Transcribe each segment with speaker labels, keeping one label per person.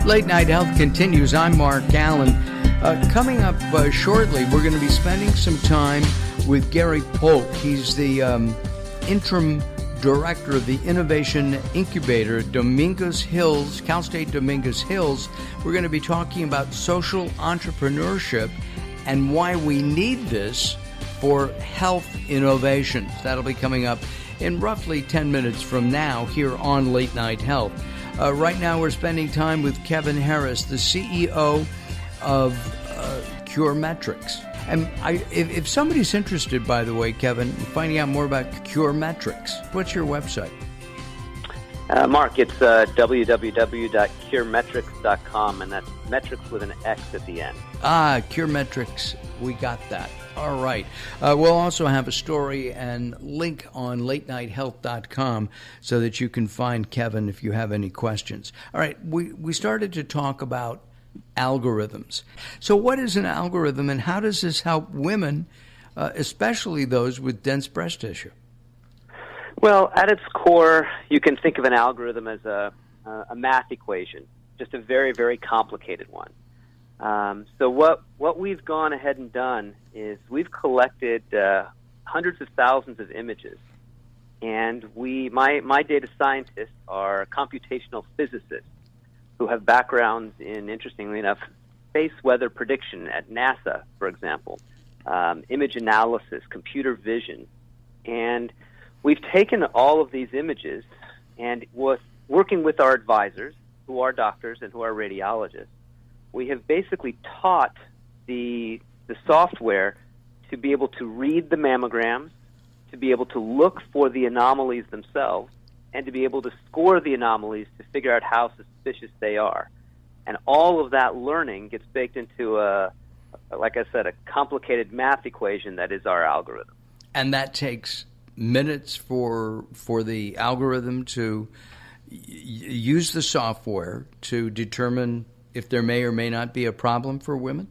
Speaker 1: Late Night Health continues. I'm Mark Alyn. Coming up shortly, we're going to be spending some time with Gary Polk. He's the interim director of the Innovation Incubator at Dominguez Hills, Cal State Dominguez Hills. We're going to be talking about social entrepreneurship and why we need this for health innovations. That'll be coming up in roughly 10 minutes from now here on Late Night Health. Right now we're spending time with Kevin Harris, the CEO of CureMetrix. And if somebody's interested, by the way, Kevin, in finding out more about CureMetrix, what's your website?
Speaker 2: Mark, it's www.curemetrix.com, and that's metrics with an X at the end.
Speaker 1: CureMetrix, we got that. All right. We'll also have a story and link on latenighthealth.com so that you can find Kevin if you have any questions. All right. We started to talk about algorithms. So what is an algorithm, and how does this help women, especially those with dense breast tissue?
Speaker 2: Well, at its core, you can think of an algorithm as a math equation, just a very, very complicated one. So what we've gone ahead and done is we've collected hundreds of thousands of images, and my data scientists are computational physicists who have backgrounds in, interestingly enough, space weather prediction at NASA, for example, image analysis, computer vision, and we've taken all of these images and working with our advisors, who are doctors and who are radiologists, we have basically taught the software to be able to read the mammograms, to be able to look for the anomalies themselves, and to be able to score the anomalies to figure out how suspicious they are. And all of that learning gets baked into like I said, a complicated math equation that is our algorithm.
Speaker 1: And that takes minutes for the algorithm to use the software to determine if there may or may not be a problem for women?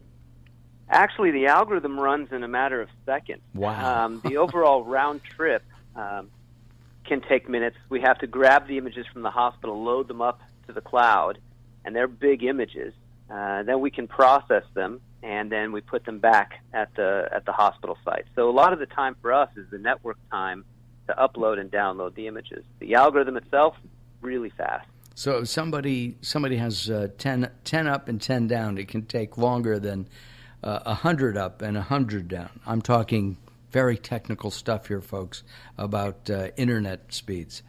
Speaker 2: Actually, the algorithm runs in a matter of seconds.
Speaker 1: Wow.
Speaker 2: The overall round trip can take minutes. We have to grab the images from the hospital, load them up to the cloud, and they're big images. Then we can process them, and then we put them back at the hospital site. So a lot of the time for us is the network time to upload and download the images. The algorithm itself, really fast.
Speaker 1: So if somebody has 10 up and 10 down, it can take longer than 100 up and 100 down. I'm talking very technical stuff here, folks, about internet speeds.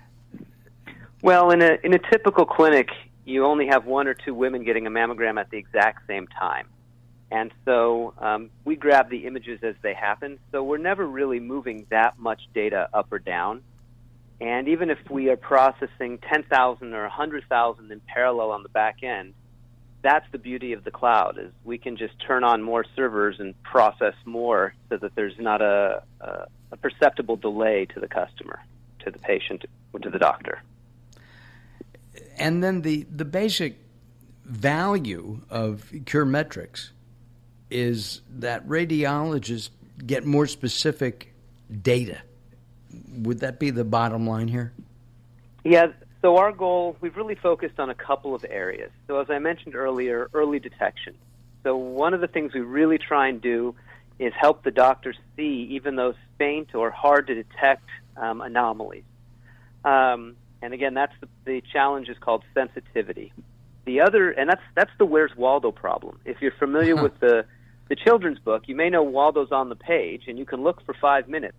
Speaker 2: Well, in a typical clinic, you only have one or two women getting a mammogram at the exact same time. And so we grab the images as they happen, so we're never really moving that much data up or down. And even if we are processing 10,000 or 100,000 in parallel on the back end, that's the beauty of the cloud, is we can just turn on more servers and process more so that there's not a perceptible delay to the customer, to the patient, or to the doctor.
Speaker 1: And then the basic value of CureMetrix is that radiologists get more specific data. Would that be the bottom line here?
Speaker 2: Yeah, so our goal, we've really focused on a couple of areas. So as I mentioned earlier, early detection. So one of the things we really try and do is help the doctors see even those faint or hard to detect anomalies. And again, that's the challenge is called sensitivity. The other, and that's the Where's Waldo problem. If you're familiar with the children's book, you may know Waldo's on the page, and you can look for 5 minutes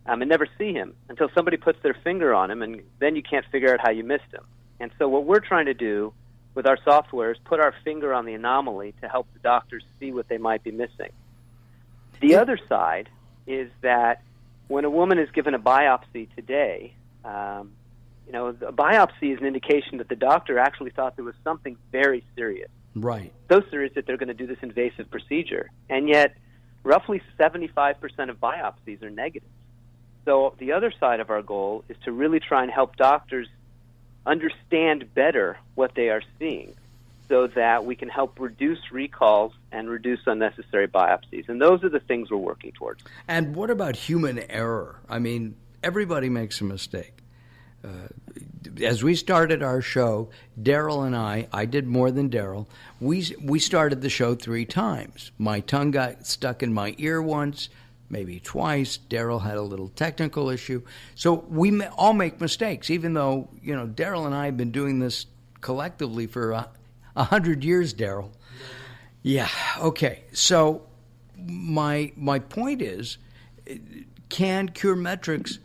Speaker 2: and never see him until somebody puts their finger on him, and then you can't figure out how you missed him. And so what we're trying to do with our software is put our finger on the anomaly to help the doctors see what they might be missing. The other side is that when a woman is given a biopsy today, a biopsy is an indication that the doctor actually thought there was something very serious.
Speaker 1: Right.
Speaker 2: So serious that they're going to do this invasive procedure. And yet, roughly 75% of biopsies are negative. So the other side of our goal is to really try and help doctors understand better what they are seeing so that we can help reduce recalls and reduce unnecessary biopsies. And those are the things we're working towards.
Speaker 1: And what about human error? I mean, everybody makes a mistake. as we started our show, Daryl and I did more than Daryl. We started the show 3 times. My tongue got stuck in my ear once, maybe twice. Daryl had a little technical issue. So we all make mistakes, even though, Daryl and I have been doing this collectively for 100 years, Daryl. Yeah, okay. So my point is, can CureMetrix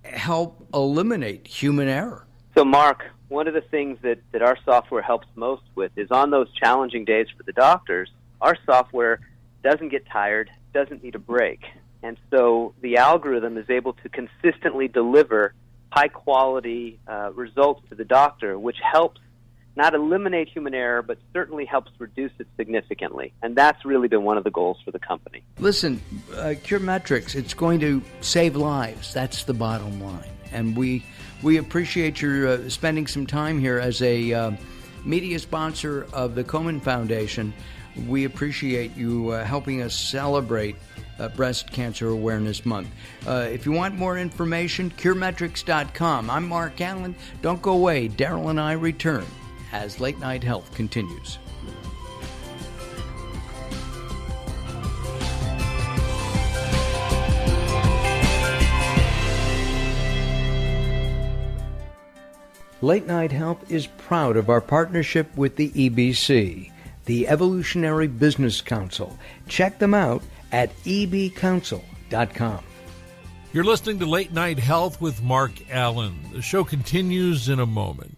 Speaker 1: help eliminate human error?
Speaker 2: So, Mark, one of the things that our software helps most with is on those challenging days for the doctors, our software doesn't get tired, doesn't need a break. And so the algorithm is able to consistently deliver high-quality results to the doctor, which helps not eliminate human error, but certainly helps reduce it significantly. And that's really been one of the goals for the company.
Speaker 1: Listen, CureMetrix, it's going to save lives. That's the bottom line. And we appreciate your spending some time here as a media sponsor of the Komen Foundation. We appreciate you helping us celebrate Breast Cancer Awareness Month. If you want more information, CureMetrix.com. I'm Mark Alyn. Don't go away. Daryl and I return as Late Night Health continues. Late Night Health is proud of our partnership with the EBC, the Evolutionary Business Council. Check them out at ebcouncil.com.
Speaker 3: You're listening to Late Night Health with Mark Alyn. The show continues in a moment.